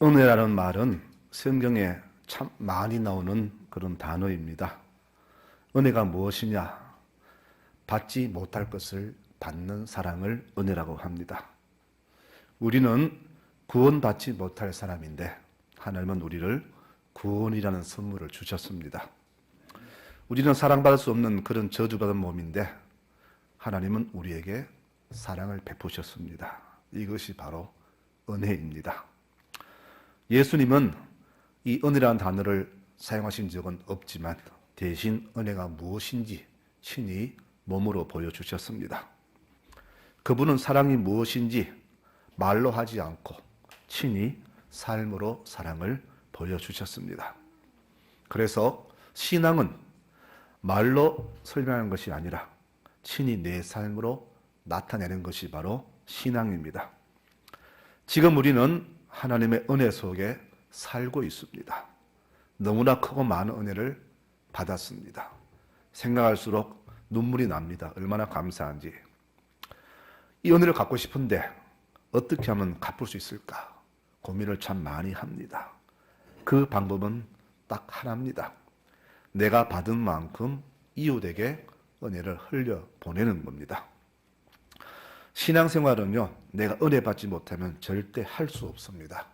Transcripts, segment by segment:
은혜라는 말은 성경에 참 많이 나오는 그런 단어입니다. 은혜가 무엇이냐? 받지 못할 것을 받는 사랑을 은혜라고 합니다. 우리는 구원받지 못할 사람인데 하나님은 우리를 구원이라는 선물을 주셨습니다. 우리는 사랑받을 수 없는 그런 저주받은 몸인데 하나님은 우리에게 사랑을 베푸셨습니다. 이것이 바로 은혜입니다. 예수님은 이 은혜라는 단어를 사용하신 적은 없지만 대신 은혜가 무엇인지 친히 몸으로 보여주셨습니다. 그분은 사랑이 무엇인지 말로 하지 않고 친히 삶으로 사랑을 보여주셨습니다. 그래서 신앙은 말로 설명하는 것이 아니라 친히 내 삶으로 나타내는 것이 바로 신앙입니다. 지금 우리는 하나님의 은혜 속에 살고 있습니다. 너무나 크고 많은 은혜를 받았습니다. 생각할수록 눈물이 납니다. 얼마나 감사한지. 이 은혜를 갖고 싶은데 어떻게 하면 갚을 수 있을까? 고민을 참 많이 합니다. 그 방법은 딱 하나입니다. 내가 받은 만큼 이웃에게 은혜를 흘려 보내는 겁니다. 신앙생활은요, 내가 은혜 받지 못하면 절대 할 수 없습니다.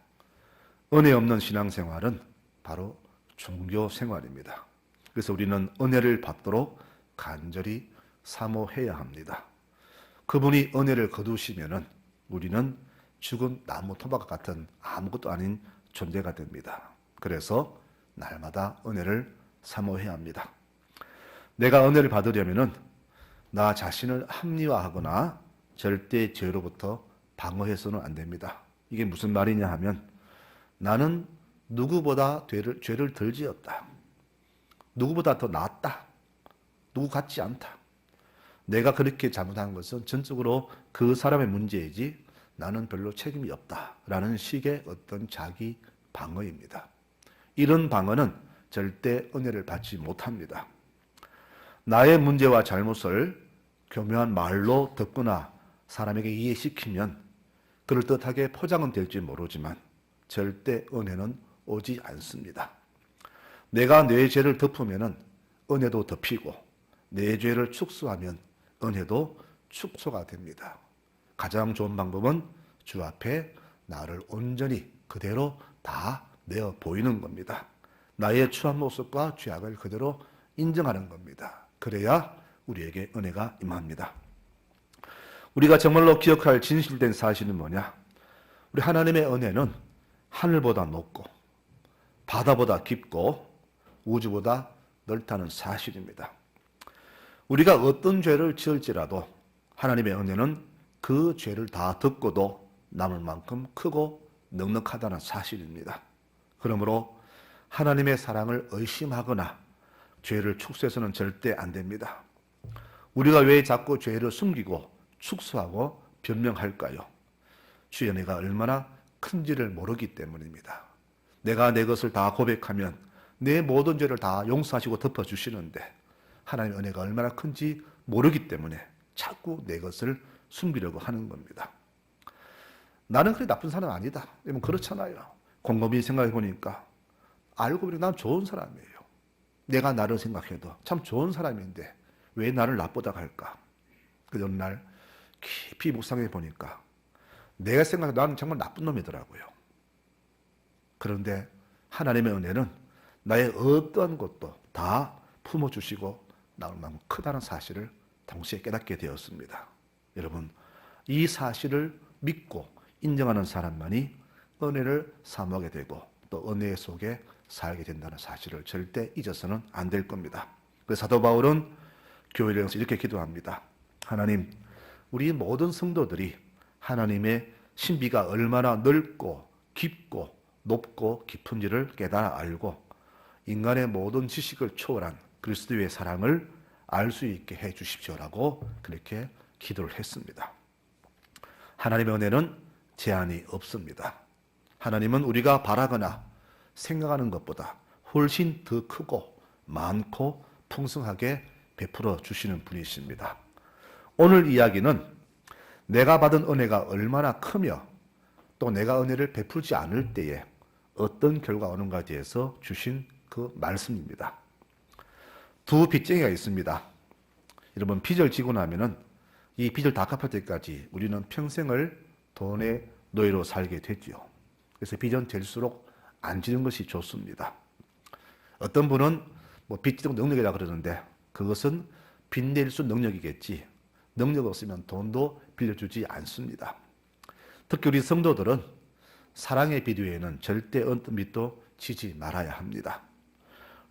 은혜 없는 신앙생활은 바로 종교생활입니다. 그래서 우리는 은혜를 받도록 간절히 사모해야 합니다. 그분이 은혜를 거두시면은 우리는 죽은 나무 토막 같은 아무것도 아닌 존재가 됩니다. 그래서 날마다 은혜를 사모해야 합니다. 내가 은혜를 받으려면은 나 자신을 합리화하거나 절대 죄로부터 방어해서는 안 됩니다. 이게 무슨 말이냐 하면 나는 누구보다 죄를 덜 지었다. 누구보다 더 낫다. 누구 같지 않다. 내가 그렇게 잘못한 것은 전적으로 그 사람의 문제이지 나는 별로 책임이 없다. 라는 식의 어떤 자기 방어입니다. 이런 방어는 절대 은혜를 받지 못합니다. 나의 문제와 잘못을 교묘한 말로 듣거나 사람에게 이해시키면 그럴듯하게 포장은 될지 모르지만 절대 은혜는 오지 않습니다. 내가 내 죄를 덮으면 은혜도 덮이고 내 죄를 축소하면 은혜도 축소가 됩니다. 가장 좋은 방법은 주 앞에 나를 온전히 그대로 다 내어 보이는 겁니다. 나의 추한 모습과 죄악을 그대로 인정하는 겁니다. 그래야 우리에게 은혜가 임합니다. 우리가 정말로 기억할 진실된 사실은 뭐냐? 우리 하나님의 은혜는 하늘보다 높고 바다보다 깊고 우주보다 넓다는 사실입니다. 우리가 어떤 죄를 지을지라도 하나님의 은혜는 그 죄를 다 덮고도 남을 만큼 크고 넉넉하다는 사실입니다. 그러므로 하나님의 사랑을 의심하거나 죄를 축소해서는 절대 안 됩니다. 우리가 왜 자꾸 죄를 숨기고 축소하고 변명할까요? 주의 은혜가 얼마나 큰지를 모르기 때문입니다. 내가 내 것을 다 고백하면 내 모든 죄를 다 용서하시고 덮어주시는데 하나님의 은혜가 얼마나 큰지 모르기 때문에 자꾸 내 것을 숨기려고 하는 겁니다. 나는 그렇게 나쁜 사람 아니다. 여러분 그렇잖아요. 곰곰이 생각해 보니까 알고 보니 난 좋은 사람이에요. 내가 나를 생각해도 참 좋은 사람인데 왜 나를 나쁘다고 할까? 그 어느 날 깊이 묵상해 보니까 내가 생각해도 나는 정말 나쁜 놈이더라고요. 그런데 하나님의 은혜는 나의 어떠한 것도 다 품어주시고 나올 만큼 크다는 사실을 동시에 깨닫게 되었습니다. 여러분, 이 사실을 믿고 인정하는 사람만이 은혜를 사모하게 되고 또 은혜 속에 살게 된다는 사실을 절대 잊어서는 안 될 겁니다. 그래서 사도 바울은 교회를 향해서 이렇게 기도합니다. 하나님, 우리 모든 성도들이 하나님의 신비가 얼마나 넓고 깊고 높고 깊은지를 깨달아 알고 인간의 모든 지식을 초월한 그리스도의 사랑을 알 수 있게 해 주십시오라고 그렇게 기도를 했습니다. 하나님의 은혜는 제한이 없습니다. 하나님은 우리가 바라거나 생각하는 것보다 훨씬 더 크고 많고 풍성하게 베풀어 주시는 분이십니다. 오늘 이야기는 내가 받은 은혜가 얼마나 크며 또 내가 은혜를 베풀지 않을 때에 어떤 결과가 오는가에 대해서 주신 그 말씀입니다. 두 빚쟁이가 있습니다. 여러분, 빚을 지고 나면은 이 빚을 다 갚을 때까지 우리는 평생을 돈의 노예로 살게 되죠. 그래서 빚은 될수록 안 지는 것이 좋습니다. 어떤 분은 뭐 빚 지는 능력이라 그러는데 그것은 빚낼 수 능력이겠지. 능력 없으면 돈도 빌려주지 않습니다. 특히 우리 성도들은 사랑의 빚 외에는 절대 어떤 빚도 지지 말아야 합니다.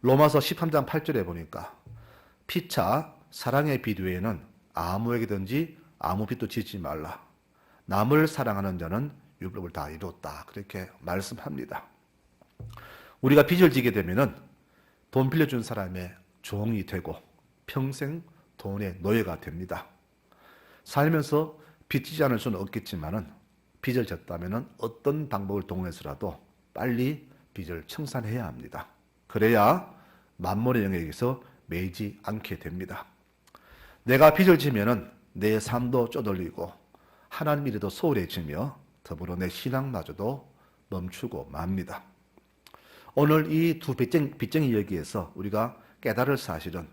로마서 13장 8절에 보니까 피차 사랑의 빚 외에는 아무에게든지 아무 빚도 지지 말라. 남을 사랑하는 자는 율법을 다 이뤘다. 그렇게 말씀합니다. 우리가 빚을 지게 되면은 돈 빌려준 사람의 종이 되고 평생 돈의 노예가 됩니다. 살면서 빚지지 않을 수는 없겠지만은 빚을 졌다면은 어떤 방법을 동원해서라도 빨리 빚을 청산해야 합니다. 그래야 만몬의 영역에서 매이지 않게 됩니다. 내가 빚을 지면은 내 삶도 쪼들리고 하나님 일에도 소홀해지며 더불어 내 신앙마저도 멈추고 맙니다. 오늘 이 두 빚쟁이 여기에서 우리가 깨달을 사실은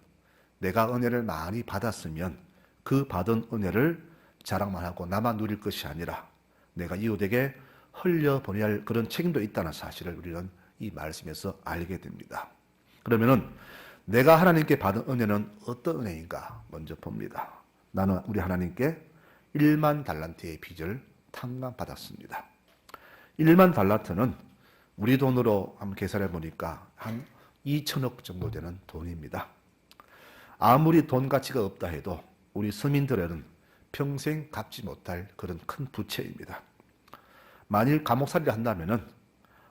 내가 은혜를 많이 받았으면 그 받은 은혜를 자랑만 하고 나만 누릴 것이 아니라 내가 이웃에게 흘려보내야 할 그런 책임도 있다는 사실을 우리는 이 말씀에서 알게 됩니다. 그러면은 내가 하나님께 받은 은혜는 어떤 은혜인가 먼저 봅니다. 나는 우리 하나님께 1만 달란트의 빚을 탕감받았습니다. 1만 달란트는 우리 돈으로 한번 계산해 보니까 한 2천억 정도 되는 돈입니다. 아무리 돈 가치가 없다 해도 우리 서민들에는 평생 갚지 못할 그런 큰 부채입니다. 만일 감옥살이를 한다면은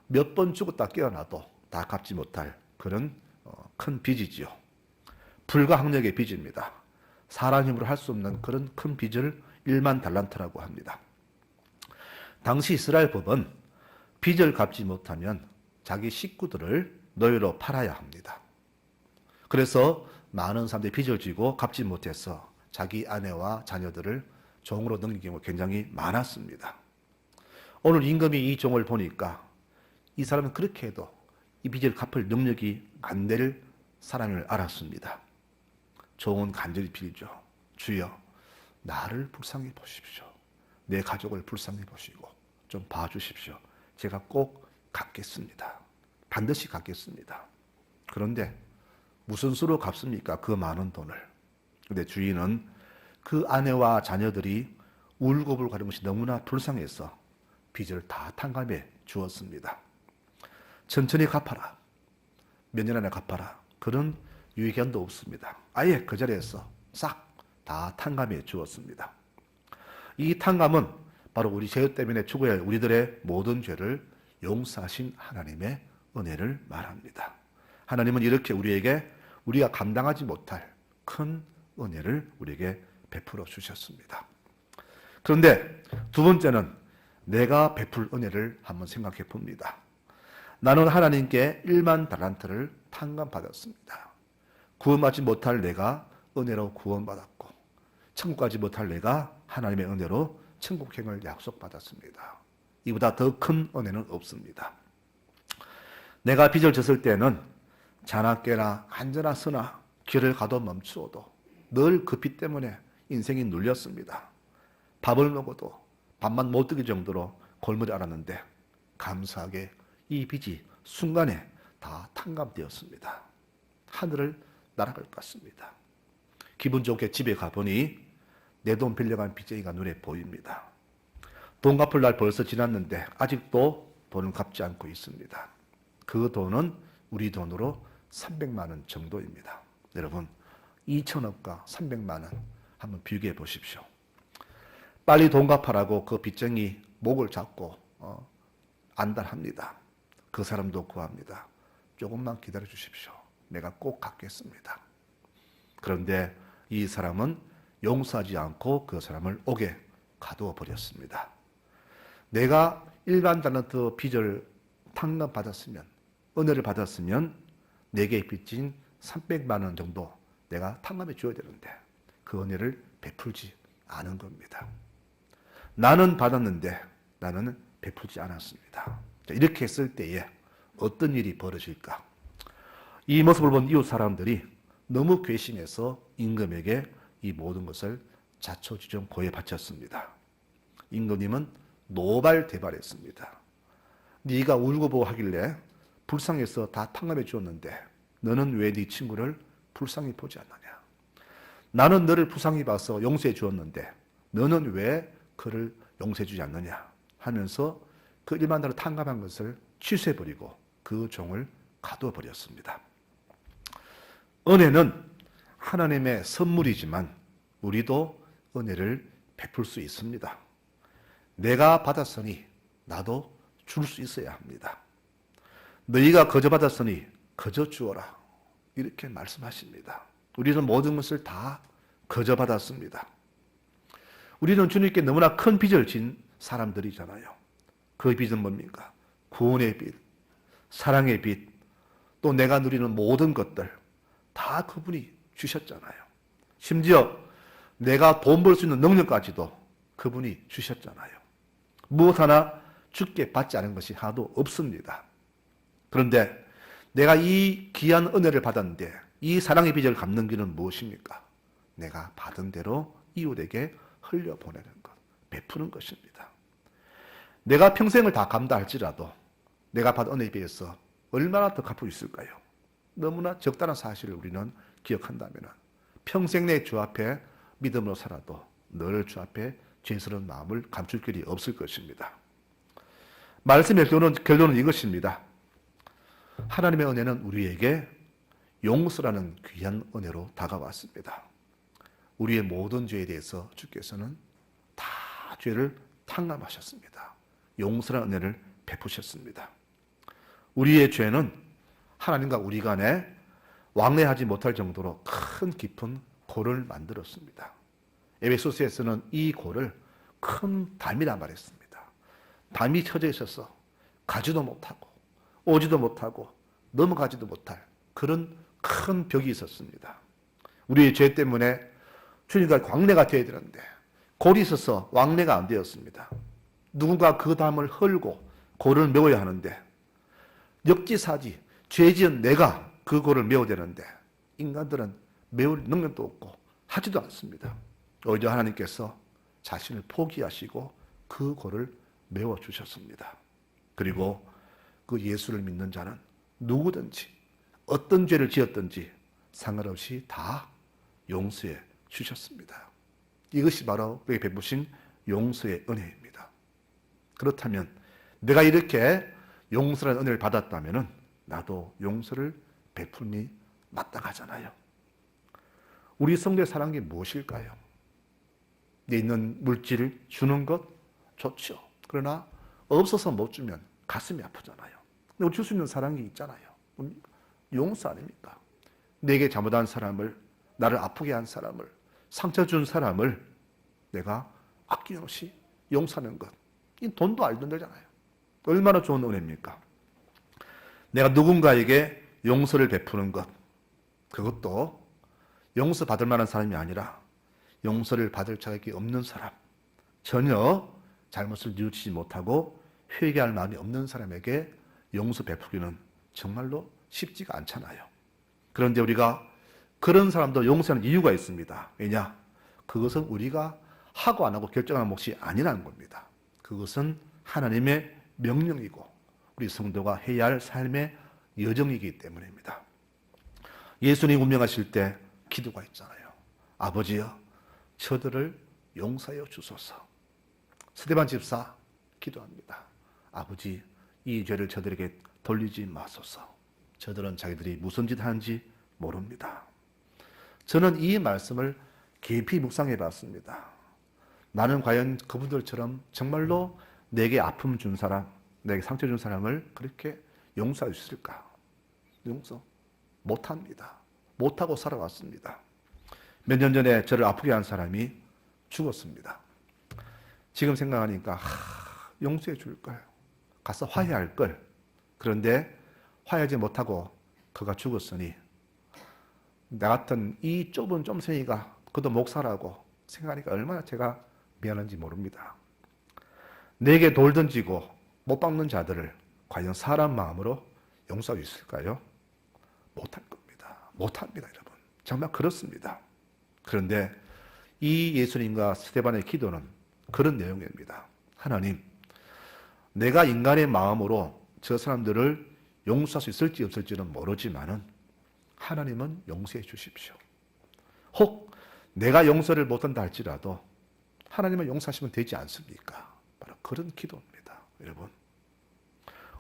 몇 번 죽었다 깨어나도 다 갚지 못할 그런 큰 빚이지요. 불가항력의 빚입니다. 사람 힘으로 할 수 없는 그런 큰 빚을 1만 달란트라고 합니다. 당시 이스라엘 법은 빚을 갚지 못하면 자기 식구들을 노예로 팔아야 합니다. 그래서 많은 사람들이 빚을 지고 갚지 못해서 자기 아내와 자녀들을 종으로 넘긴 경우가 굉장히 많았습니다. 오늘 임금이 이 종을 보니까 이 사람은 그렇게 해도 이 빚을 갚을 능력이 안 될 사람을 알았습니다. 종은 간절히 빌죠. 주여, 나를 불쌍히 보십시오. 내 가족을 불쌍히 보시고 좀 봐주십시오. 제가 꼭 갚겠습니다. 반드시 갚겠습니다. 그런데 무슨 수로 갚습니까? 그 많은 돈을. 근데 주인은 그 아내와 자녀들이 울고불고 하는 것이 너무나 불쌍해서 빚을 다 탕감해 주었습니다. 천천히 갚아라. 몇 년 안에 갚아라. 그런 유의견도 없습니다. 아예 그 자리에서 싹 다 탕감해 주었습니다. 이 탕감은 바로 우리 죄 때문에 죽어야 할 우리들의 모든 죄를 용서하신 하나님의 은혜를 말합니다. 하나님은 이렇게 우리에게 우리가 감당하지 못할 큰 은혜를 우리에게 베풀어 주셨습니다. 그런데 두 번째는 내가 베풀 은혜를 한번 생각해 봅니다. 나는 하나님께 1만 달란트를 탕감받았습니다. 구원받지 못할 내가 은혜로 구원받았고 천국 가지 못할 내가 하나님의 은혜로 천국행을 약속받았습니다. 이보다 더 큰 은혜는 없습니다. 내가 빚을 졌을 때는 자나깨나 한저나 서나 길을 가도 멈추어도 늘 그 빚 때문에 인생이 눌렸습니다. 밥을 먹어도 밥만 못 드길 정도로 골머리 앓았는데 감사하게 이 빚이 순간에 다 탕감되었습니다. 하늘을 날아갈 것 같습니다. 기분 좋게 집에 가보니 내 돈 빌려간 빚쟁이가 눈에 보입니다. 돈 갚을 날 벌써 지났는데 아직도 돈을 갚지 않고 있습니다. 그 돈은 우리 돈으로 300만 원 정도입니다. 여러분 2천억과 300만 원 한번 비교해 보십시오. 빨리 돈 갚아라고 그 빚쟁이 목을 잡고 안달합니다. 그 사람도 구합니다. 조금만 기다려 주십시오. 내가 꼭 갚겠습니다. 그런데 이 사람은 용서하지 않고 그 사람을 옥에 가두어 버렸습니다. 내가 1만 달란트 빚을 탕감받았으면, 은혜를 받았으면 내게 빚진 300만 원 정도 내가 탕감해 줘야 되는데 그 은혜를 베풀지 않은 겁니다. 나는 받았는데 나는 베풀지 않았습니다. 이렇게 했을 때에 어떤 일이 벌어질까? 이 모습을 본 이웃 사람들이 너무 괘씸해서 임금에게 이 모든 것을 자초지종 고해 바쳤습니다. 임금님은 노발대발했습니다. 네가 울고 보고 하길래 불쌍해서 다 탕감해 주었는데 너는 왜 네 친구를 불쌍히 보지 않느냐? 나는 너를 불쌍히 봐서 용서해 주었는데 너는 왜 그를 용서해 주지 않느냐? 하면서 그 일만대로 탕감한 것을 취소해버리고 그 종을 가둬버렸습니다. 은혜는 하나님의 선물이지만 우리도 은혜를 베풀 수 있습니다. 내가 받았으니 나도 줄 수 있어야 합니다. 너희가 거저 받았으니 거저 주어라. 이렇게 말씀하십니다. 우리는 모든 것을 다 거저 받았습니다. 우리는 주님께 너무나 큰 빚을 진 사람들이잖아요. 그 빚은 뭡니까? 구원의 빚, 사랑의 빚, 또 내가 누리는 모든 것들 다 그분이 주셨잖아요. 심지어 내가 돈 벌 수 있는 능력까지도 그분이 주셨잖아요. 무엇 하나 주께 받지 않은 것이 하나도 없습니다. 그런데 내가 이 귀한 은혜를 받았는데 이 사랑의 빚을 갚는 길은 무엇입니까? 내가 받은 대로 이웃에게 흘려보내는 것, 베푸는 것입니다. 내가 평생을 다 감다할지라도 내가 받은 은혜에 비해서 얼마나 더 갚을 수 있을까요? 너무나 적다는 사실을 우리는 기억한다면 평생 내 주 앞에 믿음으로 살아도 늘 주 앞에 죄스러운 마음을 감출 길이 없을 것입니다. 말씀의 결론은 이것입니다. 하나님의 은혜는 우리에게 용서라는 귀한 은혜로 다가왔습니다. 우리의 모든 죄에 대해서 주께서는 다 죄를 탕감하셨습니다. 용서라는 은혜를 베푸셨습니다. 우리의 죄는 하나님과 우리 간에 왕래하지 못할 정도로 큰 깊은 골을 만들었습니다. 에베소서에서는 이 골을 큰 담이라 말했습니다. 담이 쳐져 있어서 가지도 못하고 오지도 못하고 넘어가지도 못할 그런 큰 벽이 있었습니다. 우리의 죄 때문에 주님과 왕래가 되어야 되는데 골이 있어서 왕래가 안 되었습니다. 누군가 그 담을 헐고 골을 메워야 하는데 역지사지 죄 지은 내가 그 골을 메워야 되는데 인간들은 메울 능력도 없고 하지도 않습니다. 오히려 하나님께서 자신을 포기하시고 그 골을 메워주셨습니다. 그리고 그 예수를 믿는 자는 누구든지 어떤 죄를 지었든지 상관없이 다 용서해 주셨습니다. 이것이 바로 우리에게 베푸신 용서의 은혜입니다. 그렇다면 내가 이렇게 용서라는 은혜를 받았다면 나도 용서를 베풀니 마땅하잖아요. 우리 성도의 사랑한 게 무엇일까요? 내 있는 물질을 주는 것 좋죠. 그러나 없어서 못 주면 가슴이 아프잖아요. 근데 우리 줄 수 있는 사랑이 있잖아요. 용서 아닙니까? 내게 잘못한 사람을, 나를 아프게 한 사람을, 상처 준 사람을 내가 아낌없이 용서하는 것. 이 돈도 알던 되잖아요. 얼마나 좋은 은혜입니까? 내가 누군가에게 용서를 베푸는 것. 그것도 용서받을 만한 사람이 아니라 용서를 받을 자격이 없는 사람, 전혀 잘못을 뉘우치지 못하고 회개할 마음이 없는 사람에게 용서 베푸기는 정말로 쉽지가 않잖아요. 그런데 우리가 그런 사람도 용서하는 이유가 있습니다. 왜냐? 그것은 우리가 하고 안 하고 결정하는 몫이 아니라는 겁니다. 그것은 하나님의 명령이고 우리 성도가 해야 할 삶의 여정이기 때문입니다. 예수님 운명하실 때 기도가 있잖아요. 아버지여, 저들을 용서하여 주소서. 스데반 집사 기도합니다. 아버지, 이 죄를 저들에게 돌리지 마소서. 저들은 자기들이 무슨 짓 하는지 모릅니다. 저는 이 말씀을 깊이 묵상해 봤습니다. 나는 과연 그분들처럼 정말로 내게 아픔 준 사람, 내게 상처 준 사람을 그렇게 용서할 수 있을까? 용서 못합니다. 못하고 살아왔습니다. 몇 년 전에 저를 아프게 한 사람이 죽었습니다. 지금 생각하니까 용서해 줄 걸. 가서 화해할 걸. 그런데 화해하지 못하고 그가 죽었으니 나 같은 이 좁은 쫌생이가 그도 목사라고 생각하니까 얼마나 제가 미안한지 모릅니다. 내게 돌 던지고 못 박는 자들을 과연 사람 마음으로 용서할 수 있을까요? 못할 겁니다. 못합니다, 여러분. 정말 그렇습니다. 그런데 이 예수님과 스데반의 기도는 그런 내용입니다. 하나님, 내가 인간의 마음으로 저 사람들을 용서할 수 있을지 없을지는 모르지만은 하나님은 용서해 주십시오. 혹 내가 용서를 못한다 할지라도 하나님은 용서하시면 되지 않습니까? 바로 그런 기도입니다. 여러분,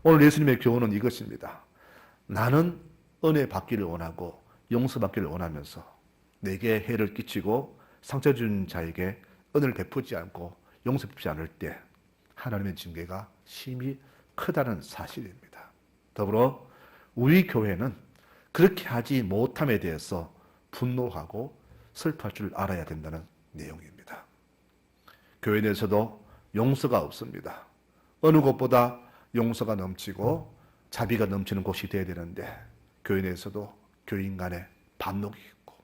오늘 예수님의 교훈은 이것입니다. 나는 은혜 받기를 원하고 용서받기를 원하면서 내게 해를 끼치고 상처 준 자에게 은혜를 베푸지 않고 용서 베푸지 않을 때 하나님의 징계가 심히 크다는 사실입니다. 더불어 우리 교회는 그렇게 하지 못함에 대해서 분노하고 슬퍼할 줄 알아야 된다는 내용입니다. 교회 내에서도 용서가 없습니다. 어느 곳보다 용서가 넘치고 자비가 넘치는 곳이 되어야 되는데 교회 내에서도 교인 간에 반목이 있고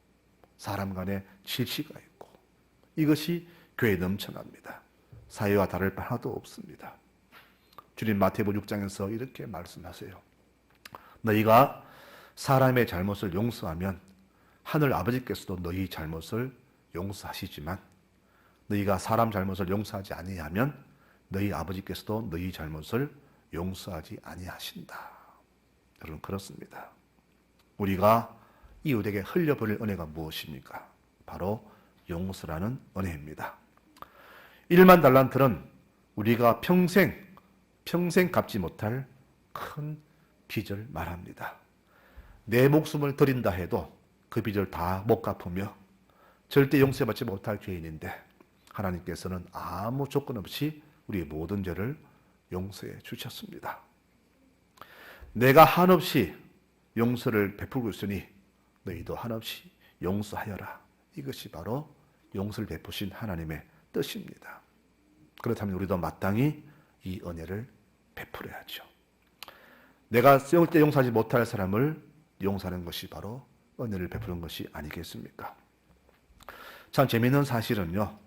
사람 간에 질시가 있고 이것이 교회에 넘쳐납니다. 사회와 다를 바 하나도 없습니다. 주님 마태복음 6장에서 이렇게 말씀하세요. 너희가 사람의 잘못을 용서하면 하늘 아버지께서도 너희 잘못을 용서하시지만 너희가 사람 잘못을 용서하지 아니하면 너희 아버지께서도 너희 잘못을 용서하지 아니하신다. 여러분 그렇습니다. 우리가 이웃에게 흘려버릴 은혜가 무엇입니까? 바로 용서라는 은혜입니다. 1만 달란트는 우리가 평생 갚지 못할 큰 빚을 말합니다. 내 목숨을 드린다 해도 그 빚을 다 못 갚으며 절대 용서받지 못할 죄인인데 하나님께서는 아무 조건 없이 우리의 모든 죄를 용서해 주셨습니다. 내가 한없이 용서를 베풀고 있으니 너희도 한없이 용서하여라. 이것이 바로 용서를 베푸신 하나님의 뜻입니다. 그렇다면 우리도 마땅히 이 은혜를 베풀어야죠. 내가 절대 용서하지 못할 사람을 용서하는 것이 바로 은혜를 베푸는 것이 아니겠습니까? 참 재미있는 사실은요.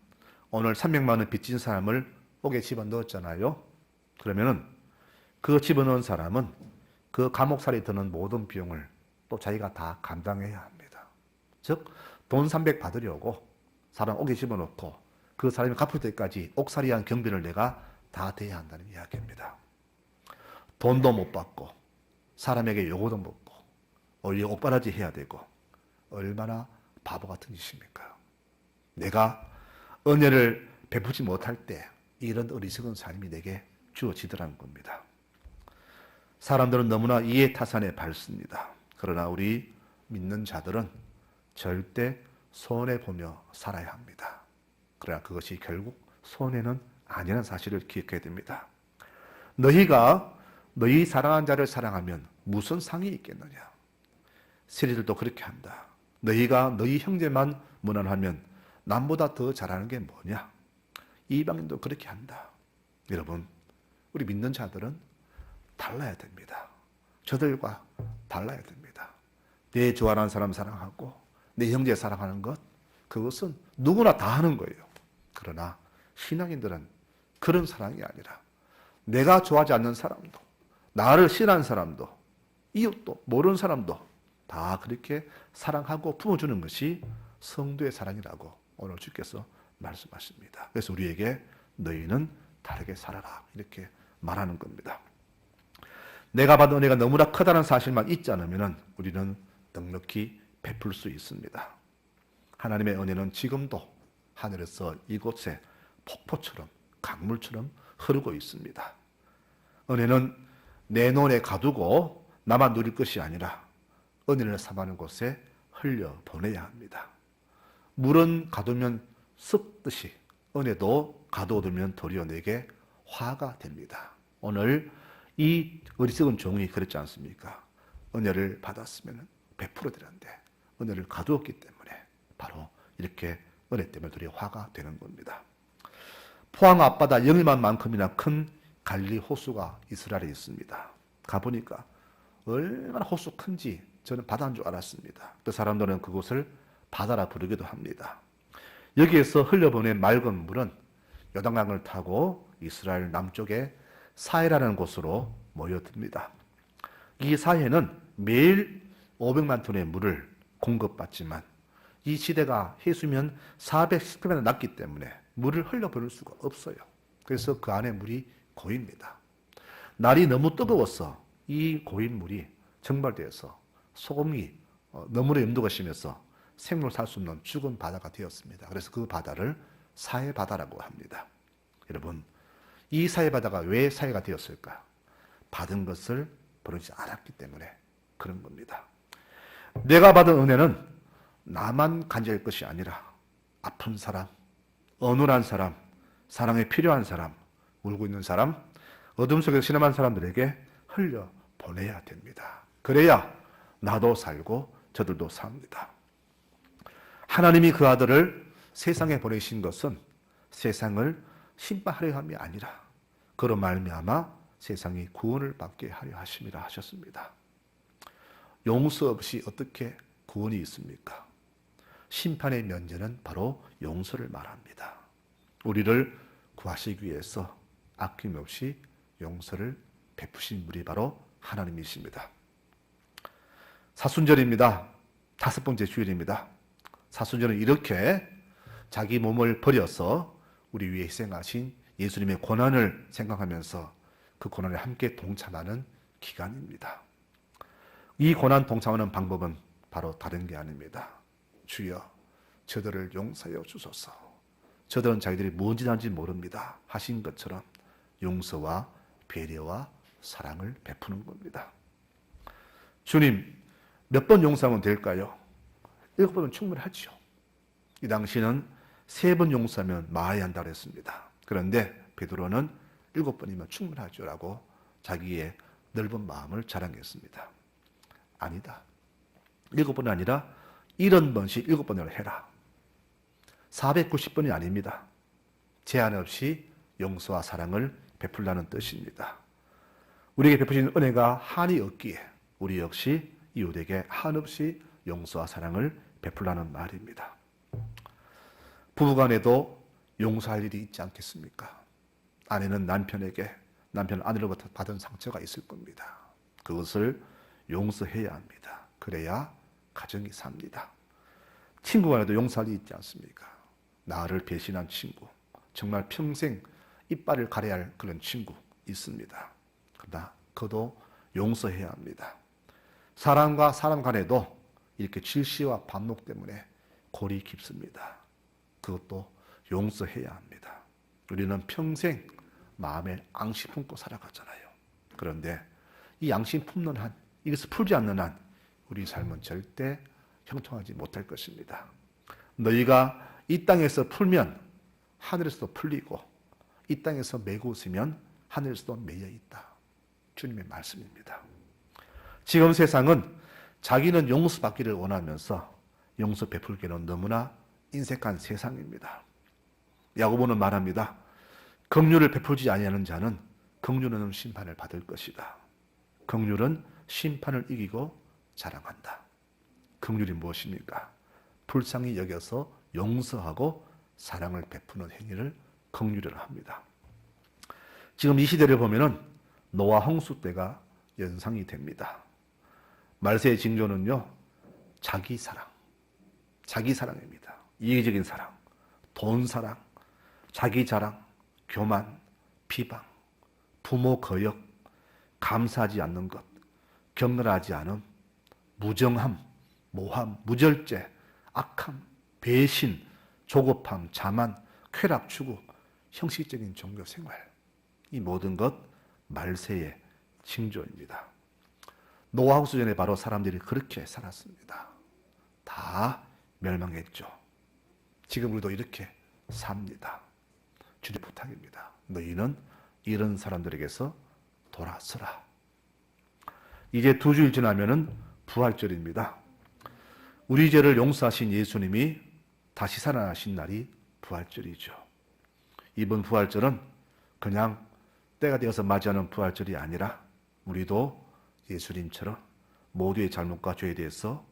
오늘 300만 원 빚진 사람을 옥에 집어넣었잖아요. 그러면은 그 집어넣은 사람은 그 감옥살이 드는 모든 비용을 또 자기가 다 감당해야 합니다. 즉, 돈 300 받으려고 사람 옥에 집어넣고 그 사람이 갚을 때까지 옥살이한 경비를 내가 다 대야 한다는 이야기입니다. 돈도 못 받고 사람에게 요구도 먹고 오히려 옥바라지 해야 되고 얼마나 바보 같은 짓입니까? 내가 은혜를 베푸지 못할 때 이런 어리석은 삶이 내게 주어지더라는 겁니다. 사람들은 너무나 이해타산에 밟습니다. 그러나 우리 믿는 자들은 절대 손해보며 살아야 합니다. 그러나 그것이 결국 손해는 아니라는 사실을 기억해야 됩니다. 너희가 너희 사랑하는 자를 사랑하면 무슨 상이 있겠느냐? 세리들도 그렇게 한다. 너희가 너희 형제만 무난하면 남보다 더 잘하는 게 뭐냐? 이방인도 그렇게 한다. 여러분, 우리 믿는 자들은 달라야 됩니다. 저들과 달라야 됩니다. 내 좋아하는 사람 사랑하고 내 형제 사랑하는 것, 그것은 누구나 다 하는 거예요. 그러나 신앙인들은 그런 사랑이 아니라 내가 좋아하지 않는 사람도, 나를 싫어하는 사람도, 이웃도, 모르는 사람도 다 그렇게 사랑하고 품어주는 것이 성도의 사랑이라고 오늘 주께서 말씀하십니다. 그래서 우리에게 너희는 다르게 살아라 이렇게 말하는 겁니다. 내가 받은 은혜가 너무나 크다는 사실만 잊지 않으면 우리는 넉넉히 베풀 수 있습니다. 하나님의 은혜는 지금도 하늘에서 이곳에 폭포처럼 강물처럼 흐르고 있습니다. 은혜는 내 눈에 가두고 나만 누릴 것이 아니라 은혜를 삼하는 곳에 흘려보내야 합니다. 물은 가두면 습듯이 은혜도 가둬두면 도리어 내게 화가 됩니다. 오늘 이 어리석은 종이 그렇지 않습니까? 은혜를 받았으면 베풀어 드렸는데 은혜를 가두었기 때문에 바로 이렇게 은혜 때문에 도리어 화가 되는 겁니다. 포항 앞바다 영일만큼이나 큰 갈릴리 호수가 이스라엘에 있습니다. 가보니까 얼마나 호수 큰지 저는 바다인 줄 알았습니다. 또 사람들은 그곳을 바다라 부르기도 합니다. 여기에서 흘려보낸 맑은 물은 요단강을 타고 이스라엘 남쪽에 사해라는 곳으로 모여듭니다. 이 사해는 매일 500만 톤의 물을 공급받지만 이 지대가 해수면 410km 낮기 때문에 물을 흘려버릴 수가 없어요. 그래서 그 안에 물이 고입니다. 날이 너무 뜨거워서 이 고인 물이 증발되어서 소금이 너무나 염도가 심해서 생물 살 수 없는 죽은 바다가 되었습니다. 그래서 그 바다를 사해바다라고 합니다. 여러분, 이 사해바다가 왜 사해가 되었을까? 받은 것을 버리지 않았기 때문에 그런 겁니다. 내가 받은 은혜는 나만 간절할 것이 아니라 아픈 사람, 어눌한 사람, 사랑이 필요한 사람, 울고 있는 사람, 어둠 속에서 신음한 사람들에게 흘려 보내야 됩니다. 그래야 나도 살고 저들도 삽니다. 하나님이 그 아들을 세상에 보내신 것은 세상을 심판하려 함이 아니라 그로 말미암아 세상이 구원을 받게 하려 하심이라 하셨습니다. 용서 없이 어떻게 구원이 있습니까? 심판의 면제는 바로 용서를 말합니다. 우리를 구하시기 위해서 아낌없이 용서를 베푸신 분이 바로 하나님이십니다. 사순절입니다. 5번째 주일입니다. 사순절은 이렇게 자기 몸을 버려서 우리 위해 희생하신 예수님의 고난을 생각하면서 그 고난에 함께 동참하는 기간입니다. 이 고난 동참하는 방법은 바로 다른 게 아닙니다. 주여, 저들을 용서하여 주소서. 저들은 자기들이 뭔 짓 하는지 모릅니다. 하신 것처럼 용서와 배려와 사랑을 베푸는 겁니다. 주님, 몇 번 용서하면 될까요? 7번은 충분하죠. 이 당시는 3번 용서하면 마야 한다고 했습니다. 그런데 베드로는 7번이면 충분하죠 라고 자기의 넓은 마음을 자랑했습니다. 아니다. 7번이 아니라 70번씩 7번으로 해라. 490번이 아닙니다. 제한 없이 용서와 사랑을 베풀라는 뜻입니다. 우리에게 베푸신 은혜가 한이 없기에 우리 역시 이웃에게 한없이 용서와 사랑을 베풀라는 말입니다. 부부간에도 용서할 일이 있지 않겠습니까? 아내는 남편에게, 남편은 아내로부터 받은 상처가 있을 겁니다. 그것을 용서해야 합니다. 그래야 가정이 삽니다. 친구 간에도 용서할 일이 있지 않습니까? 나를 배신한 친구, 정말 평생 이빨을 가려야 할 그런 친구 있습니다. 그러나 그도 용서해야 합니다. 사람과 사람 간에도 이렇게 질시와 반목 때문에 골이 깊습니다. 그것도 용서해야 합니다. 우리는 평생 마음에 앙심 품고 살아가잖아요. 그런데 이 앙심 품는 한, 이것을 풀지 않는 한 우리 삶은 절대 형통하지 못할 것입니다. 너희가 이 땅에서 풀면 하늘에서도 풀리고 이 땅에서 메고 있으면 하늘에서도 매여 있다. 주님의 말씀입니다. 지금 세상은 자기는 용서받기를 원하면서 용서 베풀기는 너무나 인색한 세상입니다. 야고보는 말합니다. 긍휼을 베풀지 아니하는 자는 긍휼은 심판을 받을 것이다. 긍휼은 심판을 이기고 자랑한다. 긍휼이 무엇입니까? 불쌍히 여겨서 용서하고 사랑을 베푸는 행위를 긍휼이라 합니다. 지금 이 시대를 보면은 노아 홍수 때가 연상이 됩니다. 말세의 징조는요, 자기 사랑입니다. 이기적인 사랑, 돈 사랑, 자기 자랑, 교만, 비방, 부모 거역, 감사하지 않는 것, 격렬하지 않음, 무정함, 모함, 무절제, 악함, 배신, 조급함, 자만, 쾌락 추구, 형식적인 종교 생활, 이 모든 것 말세의 징조입니다. 노아 홍수 전에 바로 사람들이 그렇게 살았습니다. 다 멸망했죠. 지금 우리도 이렇게 삽니다. 주님 부탁입니다. 너희는 이런 사람들에게서 돌아서라. 이제 2주일 지나면은 부활절입니다. 우리 죄를 용서하신 예수님이 다시 살아나신 날이 부활절이죠. 이번 부활절은 그냥 때가 되어서 맞이하는 부활절이 아니라 우리도 예수님처럼 모두의 잘못과 죄에 대해서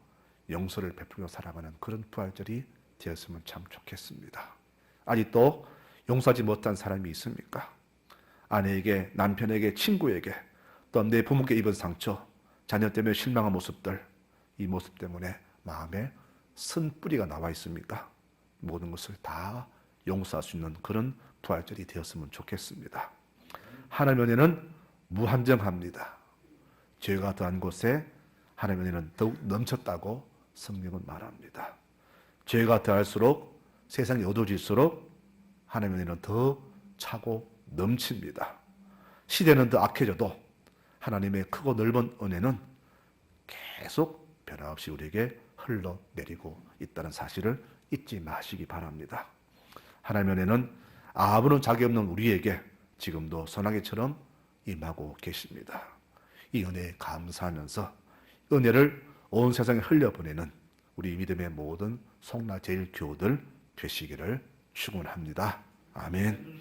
용서를 베풀며 살아가는 그런 부활절이 되었으면 참 좋겠습니다. 아직도 용서하지 못한 사람이 있습니까? 아내에게, 남편에게, 친구에게, 또 내 부모께 입은 상처, 자녀 때문에 실망한 모습들, 이 모습 때문에 마음에 쓴뿌리가 나와 있습니까? 모든 것을 다 용서할 수 있는 그런 부활절이 되었으면 좋겠습니다. 하나님 은혜는 무한정합니다. 죄가 더한 곳에 하나님 은혜는 더욱 넘쳤다고 성경은 말합니다. 죄가 더할수록 세상이 어두워질수록 하나님 은혜는 더 차고 넘칩니다. 시대는 더 악해져도 하나님의 크고 넓은 은혜는 계속 변함없이 우리에게 흘러내리고 있다는 사실을 잊지 마시기 바랍니다. 하나님의 은혜는 아무런 자격 없는 우리에게 지금도 소나기처럼 임하고 계십니다. 이 은혜에 감사하면서 은혜를 온 세상에 흘려보내는 우리 믿음의 모든 송라제일교우들 되시기를 축원합니다. 아멘.